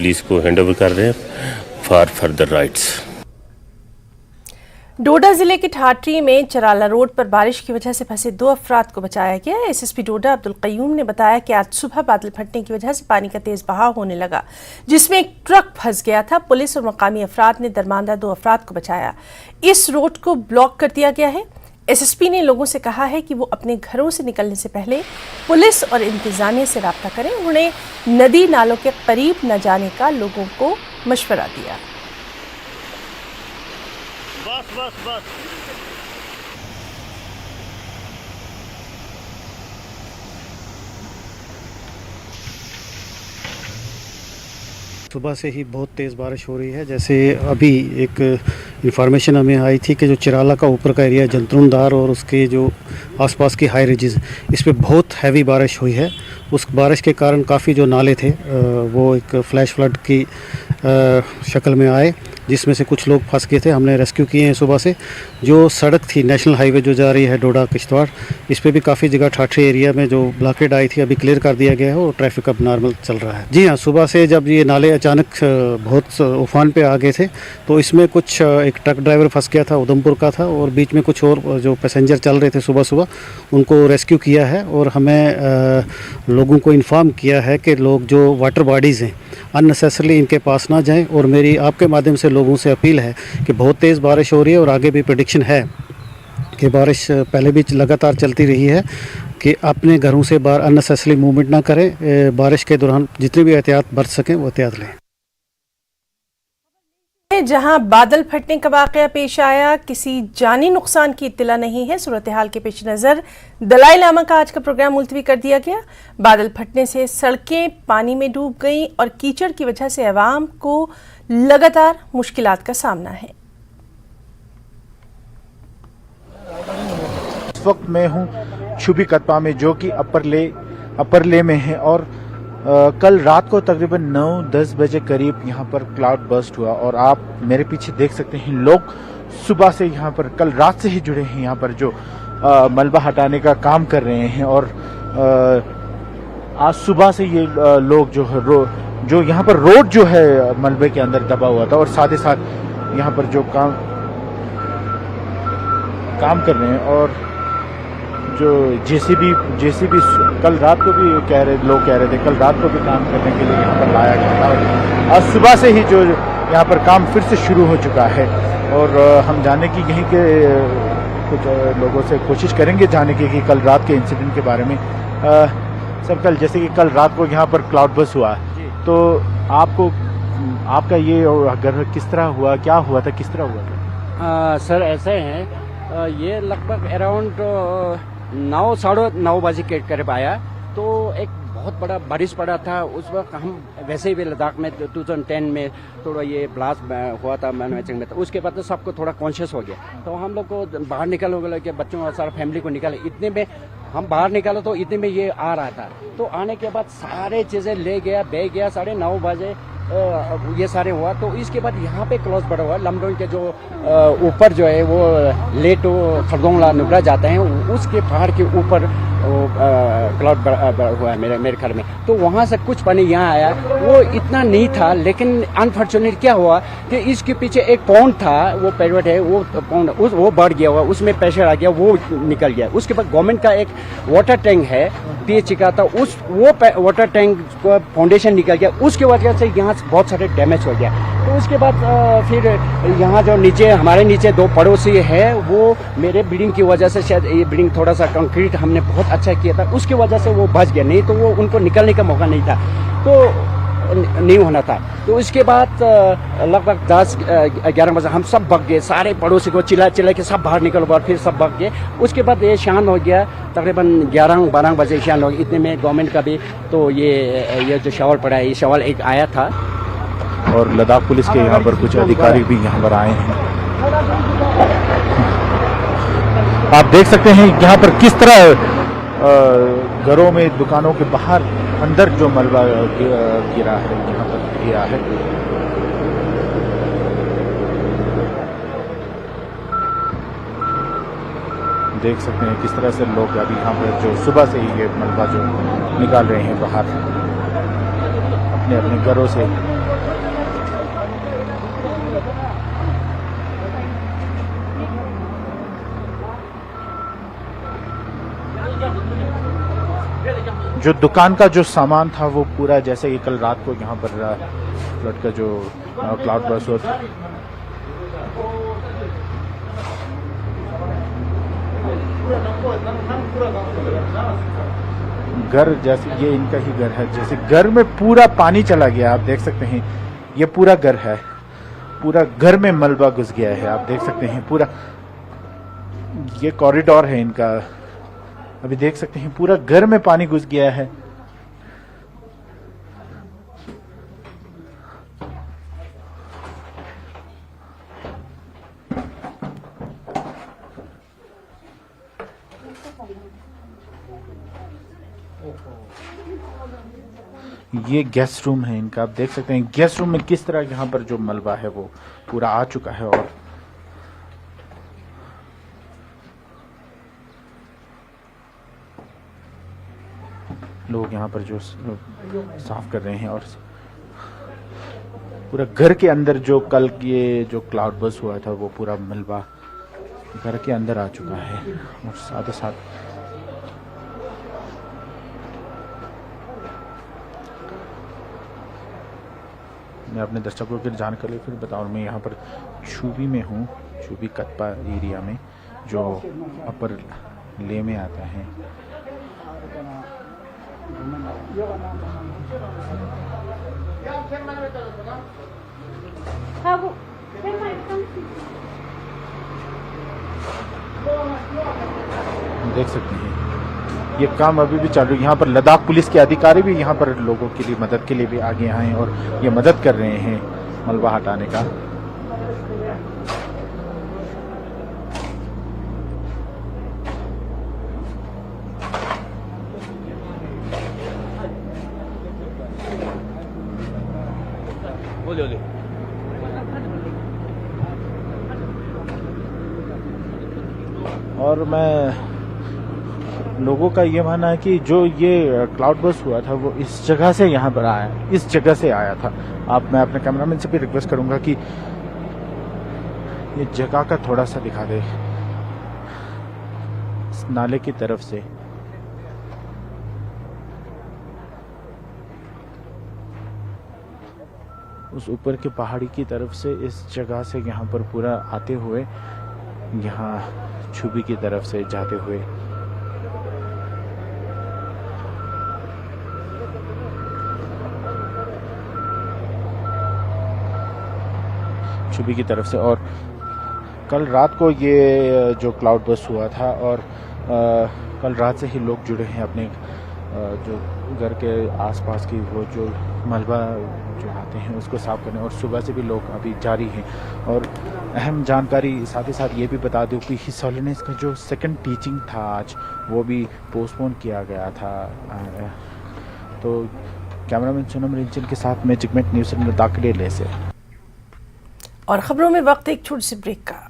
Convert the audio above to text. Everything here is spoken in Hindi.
पुलिस को हैंडओवर कर रहे हैं फॉर फर्दर राइट्स। डोडा जिले के ठाटरी में चराला रोड पर बारिश की वजह से फंसे 2 अफराद को बचाया गया। एसएसपी डोडा अब्दुल कयूम ने बताया कि आज सुबह बादल फटने की वजह से पानी का तेज बहाव होने लगा, जिसमें एक ट्रक फंस गया था। पुलिस और मकामी अफराद ने दरमानदार 2 अफराद को बचाया। इस रोड को ब्लॉक कर दिया गया है। एसएसपी ने लोगों से कहा है कि वो अपने घरों से निकलने से पहले पुलिस और इंतजामिया से राब्ता करें। उन्होंने नदी नालों के करीब न जाने का लोगों को मशवरा दिया। बस सुबह से ही बहुत तेज़ बारिश हो रही है। जैसे अभी एक इंफॉर्मेशन हमें आई थी कि जो चिराला का ऊपर का एरिया जंतरुनदार और उसके जो आसपास की हाई रिजेस, इस पे बहुत हैवी बारिश हुई है। उस बारिश के कारण काफ़ी जो नाले थे वो एक फ्लैश फ्लड की शक्ल में आए, जिसमें से कुछ लोग फंस गए थे। हमने रेस्क्यू किए हैं सुबह से। जो सड़क थी नेशनल हाईवे जो जा रही है डोडा किश्तवाड़, इस पे भी काफ़ी जगह ठाठरी एरिया में जो ब्लॉकेड आई थी अभी क्लियर कर दिया गया है और ट्रैफिक अब नॉर्मल चल रहा है। जी हाँ, सुबह से जब ये नाले अचानक बहुत उफान पे आ गए थे तो इसमें कुछ एक ट्रक ड्राइवर फंस गया था, उधमपुर का था, और बीच में कुछ और जो पैसेंजर चल रहे थे सुबह सुबह, उनको रेस्क्यू किया है। और हमें लोगों को इन्फॉर्म किया है कि लोग जो वाटर बॉडीज़ हैं अननेसेसरली इनके पास ना जाएं। और मेरी आपके माध्यम से लोगों से अपील है कि बहुत तेज़ बारिश हो रही है और आगे भी प्रेडिक्शन है कि बारिश पहले भी लगातार चलती रही है, कि अपने घरों से बाहर अननेसेसरली मूवमेंट ना करें। बारिश के दौरान जितनी भी एहतियात बरत सकें वो एहतियात लें। जहां बादल फटने का वाकया पेश आया, किसी जानी नुकसान की इत्तला नहीं है। सूरत हाल के पेश नज़र दलाई लामा का आज का प्रोग्राम मुलतवी कर दिया गया। बादल फटने से सड़कें पानी में डूब गईं और कीचड़ की वजह से अवाम को लगातार मुश्किलात का सामना है। इस वक्त मैं हूँ छुबी कतपा में, जो कि अपर ले में है। और कल रात को तकरीबन 9-10 बजे करीब यहाँ पर क्लाउड बर्स्ट हुआ। और आप मेरे पीछे देख सकते हैं, लोग सुबह से यहाँ पर कल रात से ही जुड़े हैं, यहाँ पर जो मलबा हटाने का काम कर रहे हैं। और आज सुबह से ये लोग जो है जो यहाँ पर रोड जो है मलबे के अंदर दबा हुआ था, और साथ ही साथ यहाँ पर जो काम कर रहे हैं। और जो जेसीबी कल रात को भी लोग कह रहे थे कल रात को भी काम करने के लिए यहाँ पर लाया गया था। और आज सुबह से ही जो यहाँ पर काम फिर से शुरू हो चुका है। और हम जानने की यहीं के कुछ लोगों से कोशिश करेंगे जानने की कि कल रात के इंसिडेंट के बारे में। सर, कल जैसे कि कल रात को यहाँ पर क्लाउड बर्स्ट हुआ, तो आपका ये घर किस तरह हुआ, क्या हुआ था, किस तरह हुआ था? सर ऐसे हैं, ये लगभग अराउंड 9-9:30 बजे के करीब आया। तो एक बहुत बड़ा बारिश पड़ा था उस वक्त। हम वैसे भी लद्दाख में 2010 में थोड़ा ये ब्लास्ट हुआ था मैनमेचिंग में, तो उसके बाद तो सबको थोड़ा कॉन्शियस हो गया। तो हम लोग को बाहर निकल के बच्चों और सारा फैमिली को निकाले। इतने में हम बाहर निकाले तो इतने में ये आ रहा था। तो आने के बाद सारे चीज़ें ले गया, बह गया। 9:30 बजे ये सारे हुआ। तो इसके बाद यहाँ पे क्लॉज बड़ा हुआ। लमडोंग के जो ऊपर जो है वो लेटो खरदोंगला नुब्रा जाते हैं, उसके पहाड़ के ऊपर क्लाउड हुआ है मेरे ख्याल में। तो वहाँ से कुछ पानी यहाँ आया, वो इतना नहीं था। लेकिन अनफॉर्चुनेट क्या हुआ कि इसके पीछे एक पॉन्ड था, वो पेड़वट है, वो पॉन्ड वो बढ़ गया हुआ, उसमें प्रेशर आ गया, वो निकल गया। उसके बाद गवर्नमेंट का एक वाटर टैंक है पीएचई का, था वो वाटर टैंक का फाउंडेशन निकल गया। उसकी वजह से यहाँ बहुत सारे डैमेज हो गया। तो उसके बाद फिर यहाँ जो नीचे हमारे नीचे 2 पड़ोसी है, वो मेरे बिल्डिंग की वजह से, शायद ये बिल्डिंग थोड़ा सा कंक्रीट हमने बहुत अच्छा किया था, उसकी वजह से वो बच गया, नहीं तो वो उनको निकलने का मौका नहीं था, तो नहीं होना था। तो इसके बाद लगभग 10-11 बजे हम सब भाग गए, सारे पड़ोसी को चिल्ला के सब बाहर निकल गए, फिर सब भाग गए। उसके बाद ये शांत हो गया, तकरीबन 11-12 बजे शांत हो गया। इतने में गवर्नमेंट का भी तो ये जो शवाल पड़ा है, ये शवाल एक आया था। और लद्दाख पुलिस के यहाँ पर कुछ अधिकारी भी यहाँ पर आए हैं। आप देख सकते हैं यहाँ पर किस तरह घरों में, दुकानों के बाहर अंदर जो मलबा गिरा है, यहाँ पर गिरा है। देख सकते हैं किस तरह से लोग अभी यहाँ पर जो सुबह से ही ये मलबा जो निकाल रहे हैं बाहर अपने घरों से। जो दुकान का जो सामान था वो पूरा, जैसे कि कल रात को यहाँ पर फ्लड का जो क्लाउड बर्स्ट हुआ, घर जैसे ये इनका ही घर है, जैसे घर में पूरा पानी चला गया। आप देख सकते हैं ये पूरा घर है, पूरा घर में मलबा घुस गया है। आप देख सकते हैं पूरा, ये कॉरिडोर है इनका, अभी देख सकते हैं पूरा घर में पानी घुस गया है। ये गेस्ट रूम है इनका, आप देख सकते हैं गेस्ट रूम में किस तरह यहाँ पर जो मलबा है वो पूरा आ चुका है। और लोग यहाँ पर जो साफ कर रहे हैं, और पूरा घर के अंदर जो कल ये जो क्लाउड बर्स्ट हुआ था वो पूरा मलबा घर के अंदर आ चुका है। और साथ ही साथ मैं अपने दर्शकों की जानकारी फिर बताऊँ, मैं यहाँ पर चूबी में हूँ, चूबी कतपा एरिया में जो अपर ले में आता है। देख सकते हैं ये काम अभी भी चालू है। यहाँ पर लद्दाख पुलिस के अधिकारी भी यहाँ पर लोगों के लिए मदद के लिए भी आगे आए हैं और ये मदद कर रहे हैं मलबा हटाने का। और मैं लोगों का ये मानना है कि जो ये क्लाउड बर्स्ट हुआ था वो इस जगह से यहाँ पर आया, इस जगह से आया था। मैं अपने कैमरामैन से भी रिक्वेस्ट करूंगा कि ये जगह का थोड़ा सा दिखा दे, इस नाले की तरफ से। उस ऊपर के पहाड़ी की तरफ से, इस जगह से यहाँ पर पूरा आते हुए यहाँ छुबी की तरफ से जाते हुए छुबी की तरफ से। और कल रात को ये जो क्लाउड बर्स्ट हुआ था, और कल रात से ही लोग जुड़े हैं अपने जो घर के आसपास की वो जो मलबा जो आते हैं उसको साफ करने, और सुबह से भी लोग अभी जारी हैं। और अहम जानकारी साथ ही साथ ये भी बता दूं कि हिज हॉलीनेस का जो सेकंड टीचिंग था आज वो भी पोस्टपोन किया गया था। तो कैमरामैन सोनम रिंचन के साथ मैं जिगमेट न्यूज़ लद्दाख के लिए ले से। और खबरों में वक्त एक छोटी सी ब्रेक का।